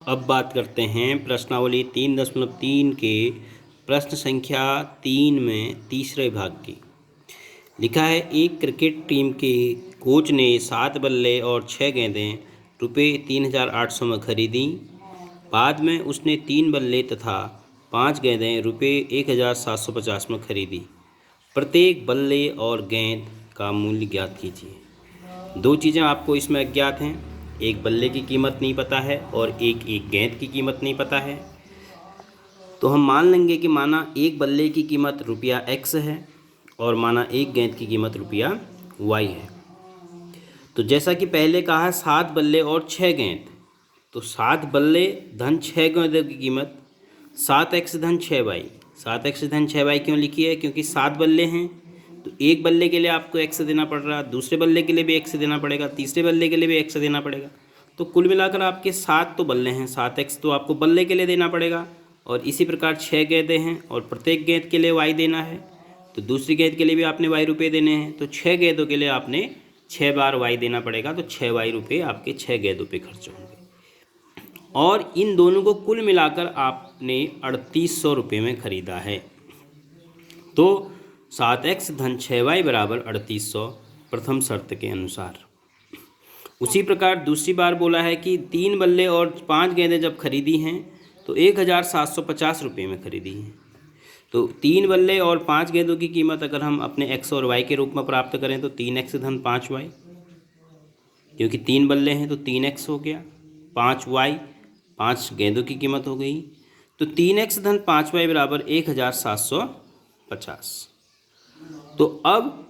अब बात करते हैं प्रश्नावली 3.3 के प्रश्न संख्या 3 में तीसरे भाग की। लिखा है, एक क्रिकेट टीम के कोच ने 7 बल्ले और 6 गेंदें रुपये 3,800 में खरीदी। बाद में उसने 3 बल्ले तथा 5 गेंदें रुपये 1,750 में खरीदी। प्रत्येक बल्ले और गेंद का मूल्य ज्ञात कीजिए। दो चीज़ें आपको इसमें अज्ञात हैं, एक बल्ले की कीमत नहीं पता है और एक गेंद की कीमत नहीं पता है। तो हम मान लेंगे कि माना एक बल्ले की कीमत रुपया x है और माना एक गेंद की कीमत रुपया y है। तो जैसा कि पहले कहा है 7 बल्ले और 6 गेंद, तो 7 बल्ले धन 6 गेंदों की कीमत 7x धन 6y। 7x धन 6y क्यों लिखी है? क्योंकि 7 बल्ले हैं तो एक बल्ले के लिए आपको x देना पड़ रहा, दूसरे बल्ले के लिए भी x देना पड़ेगा, तीसरे बल्ले के लिए भी x देना पड़ेगा। तो कुल मिलाकर आपके 7 तो बल्ले हैं, 7x तो आपको बल्ले के लिए देना पड़ेगा। और इसी प्रकार 6 गेंदें हैं और प्रत्येक गेंद के लिए y देना है, तो दूसरी गेंद के लिए भी आपने y रुपये देने हैं। तो 6 गेंदों के लिए आपने 6 बार y देना पड़ेगा, तो 6y रुपये आपके 6 गेंदों पे खर्च होंगे। और इन दोनों को कुल मिलाकर आपने 3800 रुपये में खरीदा है। तो 7x धन 6y बराबर 3800 प्रथम शर्त के अनुसार। उसी प्रकार दूसरी बार बोला है कि 3 बल्ले और 5 गेंदें जब खरीदी हैं तो 1,750 रुपये में खरीदी हैं। तो 3 बल्ले और 5 गेंदों की कीमत अगर हम अपने x और y के रूप में प्राप्त करें तो 3x धन 5y, क्योंकि 3 बल्ले हैं तो 3x हो गया, 5y 5 गेंदों की कीमत हो गई। तो 3x धन 5y बराबर 1,750। तो अब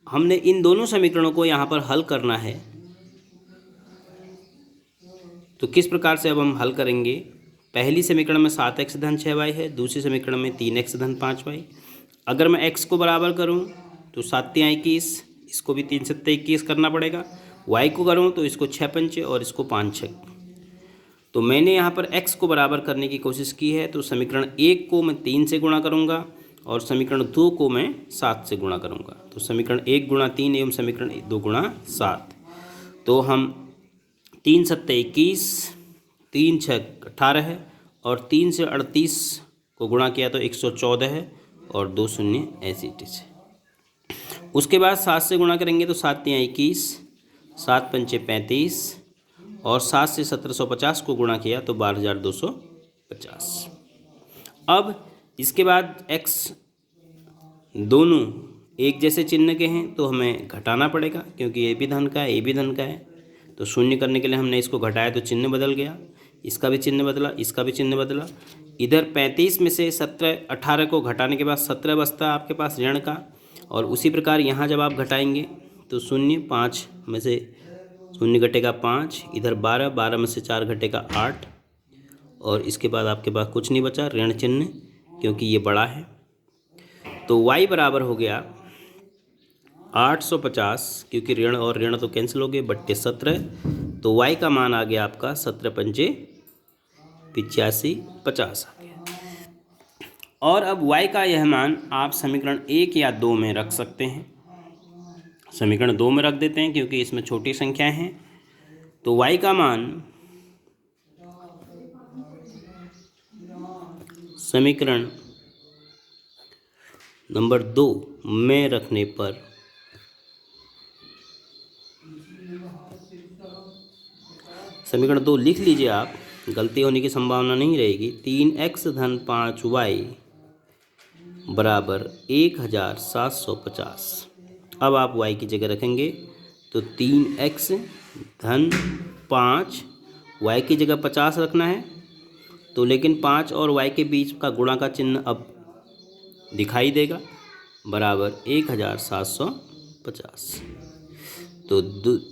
हमने इन दोनों समीकरणों को यहाँ पर हल करना है। तो किस प्रकार से अब हम हल करेंगे? पहली समीकरण में 7x धन 6y है, दूसरी समीकरण में 3x धन 5y। अगर मैं x को बराबर करूँ तो 7 तियां 21, इसको भी 3 सत्ते 21 करना पड़ेगा। y को करूँ तो इसको 6 पंचे और इसको 5 छक। तो मैंने यहाँ पर x को बराबर करने की कोशिश की है। तो समीकरण 1 को मैं 3 से गुणा करूँगा और समीकरण 2 को मैं 7 से गुणा करूँगा। तो समीकरण 1 गुणा 3 एवं समीकरण 2 गुणा 7। तो हम 3 सत्ते 21, 3 छक 18 है और 3 से 38 को गुणा किया तो 114 है और 2 शून्य ऐसे है। उसके बाद 7 से गुणा करेंगे तो 7 तियां 21, 7 पंचे 35 और 7 से 1750 को गुणा किया तो 12,250। अब इसके बाद x दोनों एक जैसे चिन्ह के हैं तो हमें घटाना पड़ेगा, क्योंकि ये भी धन का है, ये भी धन का है। तो शून्य करने के लिए हमने इसको घटाया तो चिन्ह बदल गया, इसका भी चिन्ह बदला, इसका भी चिन्ह बदला। इधर 35 में से 18 को घटाने के बाद 17 बचता आपके पास ऋण का। और उसी प्रकार यहाँ जब आप घटाएंगे तो 0, 5 में से 0 घटेगा 5, इधर 12, 12 में से 4 घटेगा 8 और इसके बाद आपके पास कुछ नहीं बचा ऋण चिन्ह, क्योंकि ये बड़ा है। तो y बराबर हो गया 850, क्योंकि ऋण और ऋण तो कैंसिल हो गए, बट्टे 17। तो y का मान आ गया आपका 17 पंचे 85, 50 आ गया। और अब y का यह मान आप समीकरण 1 या 2 में रख सकते हैं। समीकरण 2 में रख देते हैं क्योंकि इसमें छोटी संख्याएं हैं। तो y का मान समीकरण नंबर 2 में रखने पर समीकरण 2 लिख लीजिए आप, गलती होने की संभावना नहीं रहेगी। 3x धन 5y बराबर 1,750। अब आप y की जगह रखेंगे तो 3x धन 5, y की जगह 50 रखना है। तो लेकिन 5 और y के बीच का गुणा का चिन्ह अब दिखाई देगा, बराबर 1,750। तो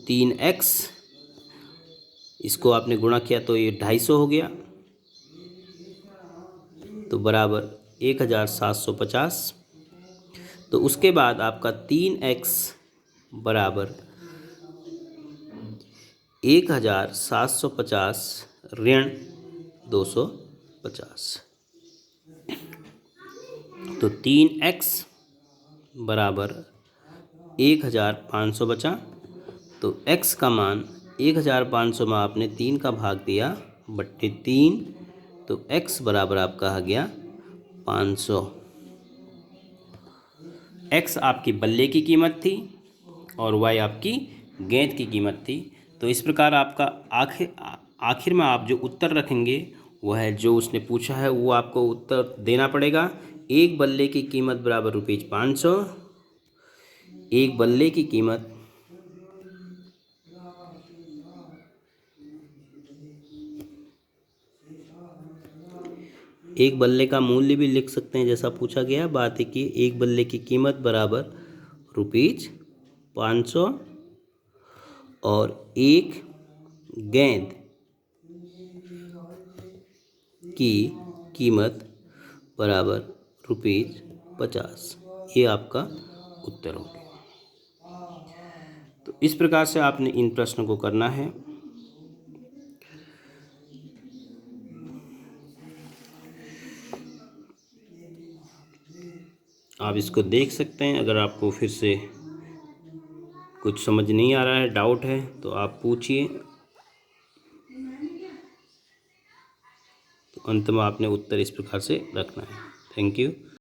3x इसको आपने गुणा किया तो ये 250 हो गया, तो बराबर 1,750। तो उसके बाद आपका 3x बराबर 1,750 ऋण 250। तो 3x बराबर 1,500 बचा। तो x का मान 1,500 में आपने 3 का भाग दिया बट्टे 3, तो x बराबर आपका आ गया 500। x आपकी बल्ले की कीमत थी और y आपकी गेंद की कीमत थी। तो इस प्रकार आपका आखिर में आप जो उत्तर रखेंगे वह है जो उसने पूछा है वो आपको उत्तर देना पड़ेगा। एक बल्ले की कीमत बराबर ₹500। एक बल्ले की कीमत एक बल्ले का मूल्य भी लिख सकते हैं जैसा पूछा गया। बात है कि एक बल्ले की कीमत बराबर ₹500 और एक गेंद की कीमत बराबर ₹50। ये आपका उत्तर हो गया। तो इस प्रकार से आपने इन प्रश्नों को करना है। आप इसको देख सकते हैं। अगर आपको फिर से कुछ समझ नहीं आ रहा है, डाउट है, तो आप पूछिए। तो अंत में आपने उत्तर इस प्रकार से रखना है। Thank you.